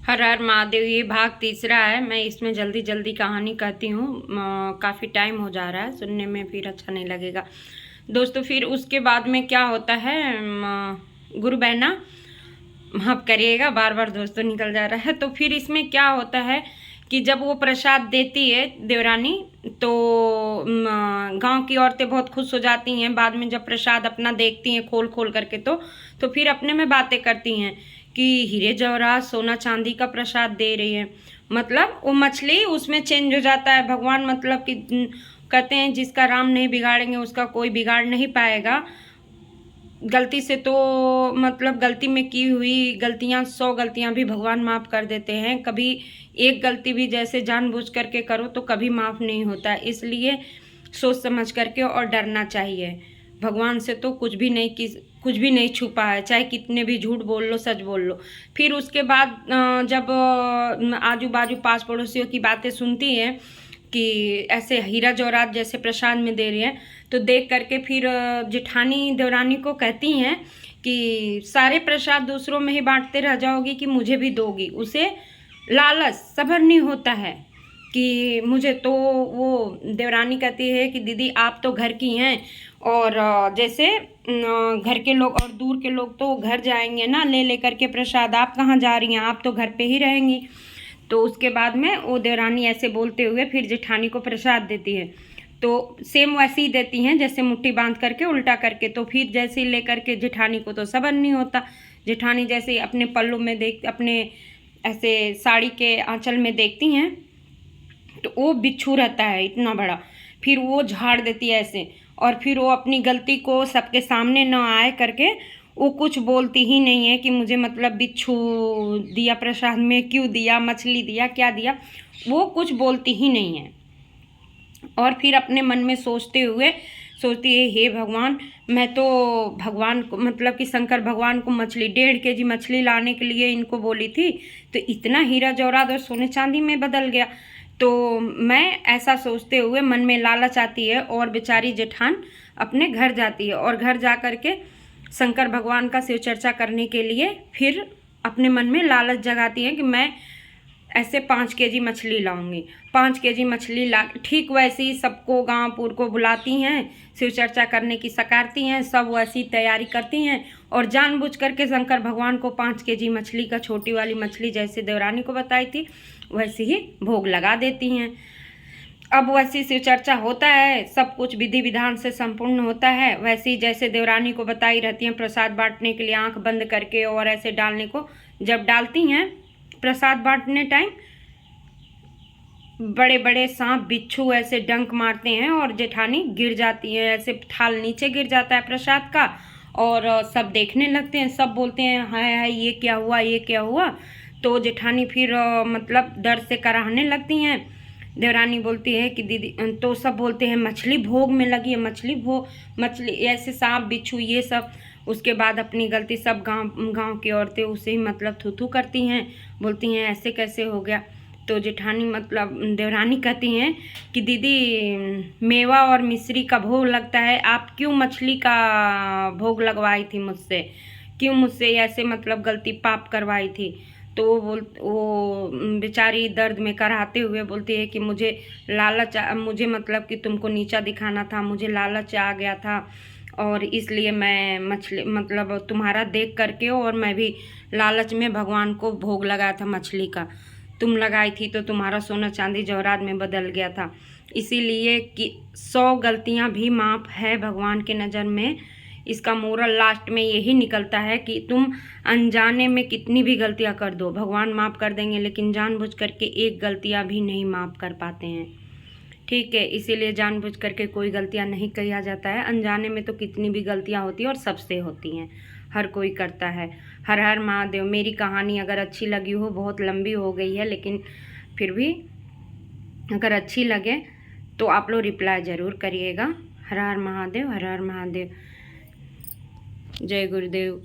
हर हर महादेव। ये भाग तीसरा है। मैं इसमें जल्दी जल्दी कहानी कहती हूँ, काफ़ी टाइम हो जा रहा है, सुनने में फिर अच्छा नहीं लगेगा दोस्तों। फिर उसके बाद में क्या होता है, गुरु बहना माफ करिएगा, बार बार दोस्तों निकल जा रहा है। तो फिर इसमें क्या होता है कि जब वो प्रसाद देती है देवरानी, तो गांव की औरतें बहुत खुश हो जाती हैं। बाद में जब प्रसाद अपना देखती हैं खोल खोल करके, तो फिर अपने में बातें करती हैं कि हीरे जवाहरात सोना चांदी का प्रसाद दे रही है। मतलब वो मछली उसमें चेंज हो जाता है। भगवान मतलब कि कहते हैं जिसका राम नहीं बिगाड़ेंगे उसका कोई बिगाड़ नहीं पाएगा। गलती से तो मतलब गलती में की हुई गलतियां 100 गलतियां भी भगवान माफ़ कर देते हैं। कभी एक गलती भी जैसे जानबूझ करके करो तो कभी माफ़ नहीं होता। इसलिए सोच समझ करके और डरना चाहिए। भगवान से तो कुछ भी नहीं छुपा है, चाहे कितने भी झूठ बोल लो सच बोल लो। फिर उसके बाद जब आजू बाजू पास पड़ोसियों की बातें सुनती हैं कि ऐसे हीरा जवाहरात जैसे प्रसाद में दे रही हैं, तो देख करके फिर जेठानी देवरानी को कहती हैं कि सारे प्रसाद दूसरों में ही बांटते रह जाओगी कि मुझे भी दोगी। उसे लालच सब्र नहीं होता है कि मुझे तो। वो देवरानी कहती है कि दीदी आप तो घर की हैं, और जैसे घर के लोग और दूर के लोग तो घर जाएंगे ना ले लेकर के प्रसाद, आप कहाँ जा रही हैं, आप तो घर पे ही रहेंगी। तो उसके बाद में वो देवरानी ऐसे बोलते हुए फिर जेठानी को प्रसाद देती है। तो सेम वैसे ही देती हैं जैसे मुट्ठी बांध करके उल्टा करके। तो फिर जैसे ही लेकर के जेठानी को तो सब्र नहीं होता। जेठानी जैसे अपने पल्लू में देख अपने ऐसे साड़ी के आंचल में देखती हैं, तो वो बिच्छू रहता है इतना बड़ा। फिर वो झाड़ देती है ऐसे, और फिर वो अपनी गलती को सबके सामने न आए करके वो कुछ बोलती ही नहीं है कि मुझे मतलब बिच्छू दिया प्रसाद में, क्यों दिया, मछली दिया, क्या दिया, वो कुछ बोलती ही नहीं है। और फिर अपने मन में सोचती है हे भगवान, मैं तो भगवान को मतलब कि शंकर भगवान को मछली 1.5 केजी मछली लाने के लिए इनको बोली थी, तो इतना हीरा जवाहरात और सोने चांदी में बदल गया। तो मैं ऐसा सोचते हुए मन में लालच आती है और बेचारी जेठान अपने घर जाती है, और घर जा कर के शंकर भगवान का शिव चर्चा करने के लिए फिर अपने मन में लालच जगाती है कि मैं ऐसे 5 केजी मछली लाऊंगी। 5 केजी मछली ला ठीक वैसे ही सबको गाँव पूर को बुलाती हैं, शिव चर्चा करने की सकारती हैं, सब वैसी तैयारी करती हैं, और जानबूझ करके शंकर भगवान को 5 केजी मछली का, छोटी वाली मछली जैसे देवरानी को बताई थी वैसे ही भोग लगा देती हैं। अब वैसी शिव चर्चा होता है, सब कुछ विधि विधान से संपूर्ण होता है। वैसे ही जैसे देवरानी को बताई रहती हैं प्रसाद बांटने के लिए आंख बंद करके और ऐसे डालने को, जब डालती हैं प्रसाद बांटने टाइम बड़े बड़े सांप बिच्छू ऐसे डंक मारते हैं और जेठानी गिर जाती है, ऐसे थाल नीचे गिर जाता है प्रसाद का, और सब देखने लगते हैं, सब बोलते हैं हाय हाय ये क्या हुआ, ये क्या हुआ। तो जेठानी फिर मतलब डर से कराहने लगती हैं। देवरानी बोलती है कि दीदी, तो सब बोलते हैं मछली भोग में लगी है, मछली ऐसे सांप बिच्छू ये सब। उसके बाद अपनी गलती सब गांव की औरतें उसे ही मतलब थू थू करती हैं, बोलती हैं ऐसे कैसे हो गया। तो जेठानी मतलब देवरानी कहती हैं कि दीदी मेवा और मिश्री का भोग लगता है, आप क्यों मछली का भोग लगवाई थी मुझसे, क्यों मुझसे ऐसे मतलब गलती पाप करवाई थी। तो वो बेचारी दर्द में कराहते हुए बोलती है कि मुझे मुझे मतलब कि तुमको नीचा दिखाना था, मुझे लालच आ गया था, और इसलिए मैं मछली मतलब तुम्हारा देख करके, और मैं भी लालच में भगवान को भोग लगाया था मछली का। तुम लगाई थी तो तुम्हारा सोना चांदी जवाहरात में बदल गया था। इसीलिए कि 100 गलतियां भी माफ़ है भगवान के नज़र में। इसका मोरल लास्ट में यही निकलता है कि तुम अनजाने में कितनी भी गलतियां कर दो भगवान माफ़ कर देंगे, लेकिन जानबूझ करके एक गलतियां भी नहीं माफ़ कर पाते हैं। ठीक है, इसीलिए जानबूझ करके कोई गलतियां नहीं किया जाता है। अनजाने में तो कितनी भी गलतियां होती हैं और सबसे होती हैं, हर कोई करता है। हर हर महादेव। मेरी कहानी अगर अच्छी लगी हो, बहुत लंबी हो गई है लेकिन फिर भी अगर अच्छी लगे तो आप लोग रिप्लाई ज़रूर करिएगा। हर हर महादेव, हर हर महादेव। जय गुरुदेव।